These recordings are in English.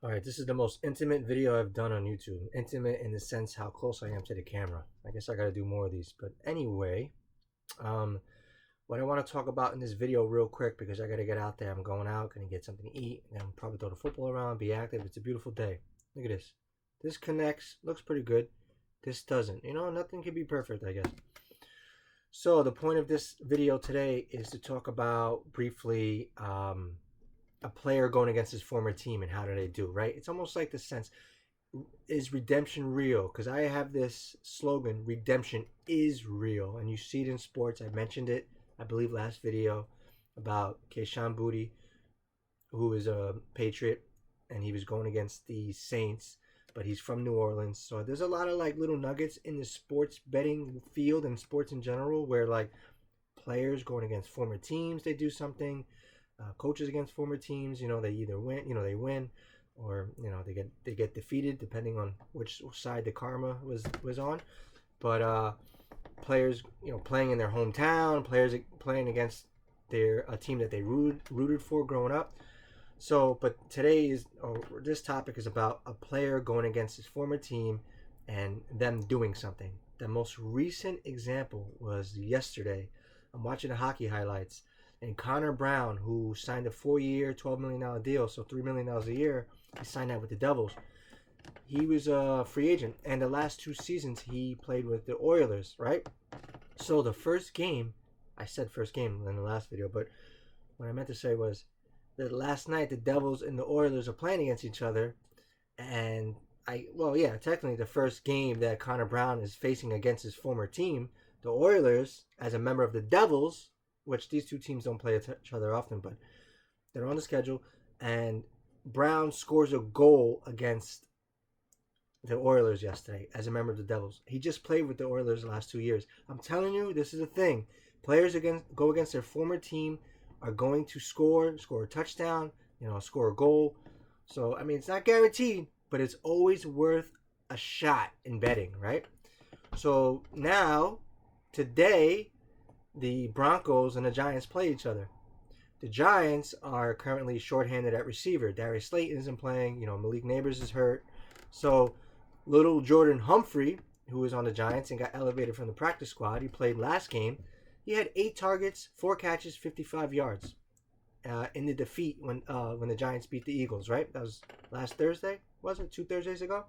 All right, this is the most intimate video I've done on YouTube. Intimate in the sense how close I am to the camera. I guess I got to do more of these. But anyway, um, what I want to talk about in this video real quick because I got to get out there. I'm going out, going to get something to eat, and I'm probably throw the football around, be active. It's a beautiful day. Look at this. This connects, looks pretty good. This doesn't. You know, nothing can be perfect, I guess. So the point of this video today is to talk about briefly a player going against his former team and how do they do, right? It's almost like the sense, is redemption real? Because I have this slogan, redemption is real. And you see it in sports. I mentioned it, I believe, last video about Kayshon Boutte, who is a Patriot, and he was going against the Saints, but he's from New Orleans. So there's a lot of like little nuggets in the sports betting field and sports in general where like players going against former teams, they do something. Coaches against former teams, they either win, they win, or they get defeated depending on which side the karma was on. But players, playing in their hometown, players playing against a team that they rooted for growing up. So, but this topic is about a player going against his former team and them doing something. The most recent example was yesterday. I'm watching the hockey highlights. And Connor Brown, who signed a 4-year, $12 million deal, so $3 million a year, he signed that with the Devils. He was a free agent, and the last 2 seasons he played with the Oilers, right? So the first game, I said first game in the last video, but what I meant to say was that last night the Devils and the Oilers are playing against each other, and technically the first game that Connor Brown is facing against his former team, the Oilers, as a member of the Devils, which these two teams don't play each other often, but they're on the schedule. And Brown scores a goal against the Oilers yesterday as a member of the Devils. He just played with the Oilers the last 2 years. I'm telling you, this is a thing. Players go against their former team are going to score a touchdown, score a goal. So, I mean, it's not guaranteed, but it's always worth a shot in betting, right? So now, today, the Broncos and the Giants play each other. The Giants are currently shorthanded at receiver. Darius Slayton isn't playing. Malik Neighbors is hurt. So Lil'Jordan Humphrey, who was on the Giants and got elevated from the practice squad, he played last game. He had 8 targets, 4 catches, 55 yards in the defeat when the Giants beat the Eagles, right? That was last Thursday, was it? 2 Thursdays ago?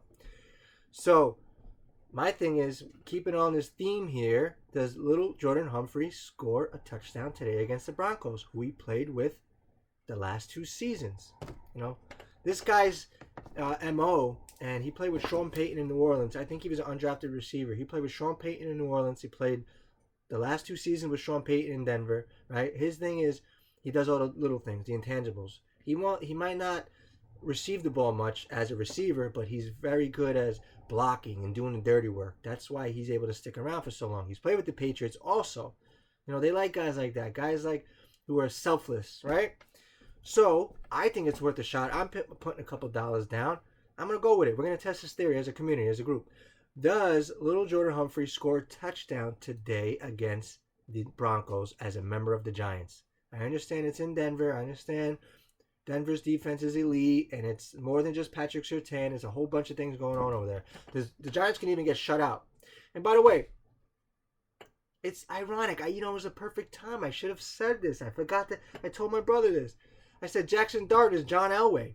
So my thing is, keeping on this theme here, does Lil'Jordan Humphrey score a touchdown today against the Broncos, who he played with the last 2 seasons? This guy's MO, and he played with Sean Payton in New Orleans. I think he was an undrafted receiver. He played with Sean Payton in New Orleans. He played the last 2 seasons with Sean Payton in Denver, right? His thing is, he does all the little things, the intangibles. He might not receive the ball much as a receiver, but he's very good as blocking and doing the dirty work. That's why he's able to stick around for so long. He's played with the Patriots also. They like guys like that, guys like who are selfless, right? So I think it's worth a shot. I'm putting a couple dollars down. I'm going to go with it. We're going to test this theory as a community, as a group. Does Lil'Jordan Humphrey score a touchdown today against the Broncos as a member of the Giants? I understand it's in Denver. I understand Denver's defense is elite, and it's more than just Patrick Surtain. There's a whole bunch of things going on over there. The Giants can even get shut out. And by the way, it's ironic. It was a perfect time. I should have said this. I forgot that. I told my brother this. I said Jaxson Dart is John Elway.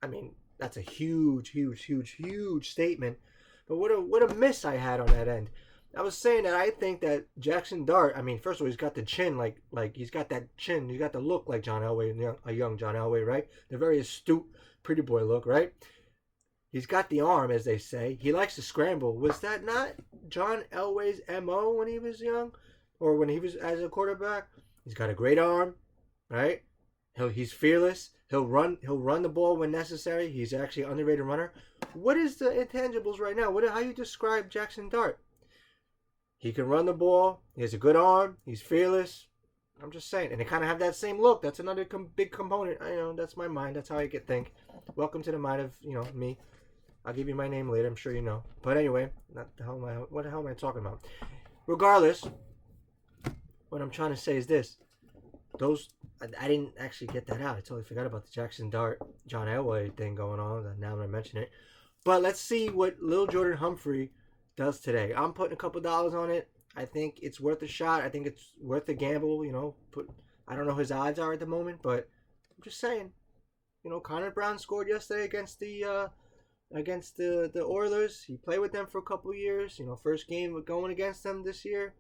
I mean, that's a huge, huge, huge, huge statement. But what a miss I had on that end. I was saying that I think that Jaxson Dart, first of all, he's got the chin, like he's got that chin, he's got the look like John Elway, a young John Elway, right? The very astute, pretty boy look, right? He's got the arm, as they say. He likes to scramble. Was that not John Elway's MO when he was young? Or when he was as a quarterback? He's got a great arm, right? He's fearless. He'll run the ball when necessary. He's actually an underrated runner. What is the intangibles right now? How you describe Jaxson Dart? He can run the ball. He has a good arm. He's fearless. I'm just saying. And they kind of have that same look. That's another big component. That's my mind. That's how I think. Welcome to the mind of, me. I'll give you my name later. I'm sure you know. But anyway, what the hell am I talking about? Regardless, what I'm trying to say is this. Those I didn't actually get that out. I totally forgot about the Jaxson Dart, John Elway thing going on. Now that I mention it, but let's see what Lil'Jordan Humphrey does today. I'm putting a couple dollars on it. I think it's worth a shot. I think it's worth a gamble. I don't know his odds are at the moment, but I'm just saying. Connor Brown scored yesterday against the Oilers. He played with them for a couple of years. First game going against them this year.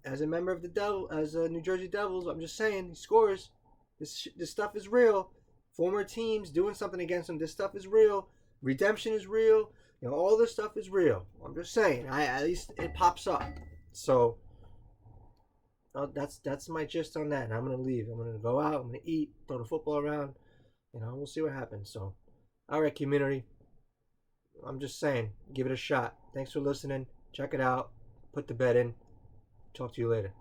As a member of the Devil, as a New Jersey Devils, I'm just saying he scores. This stuff is real. Former teams doing something against him. This stuff is real. Redemption is real. All this stuff is real. I'm just saying. At least it pops up. So that's my gist on that. And I'm gonna leave. I'm gonna go out. I'm gonna eat. Throw the football around. We'll see what happens. So, all right, community. I'm just saying, give it a shot. Thanks for listening. Check it out. Put the bet in. Talk to you later.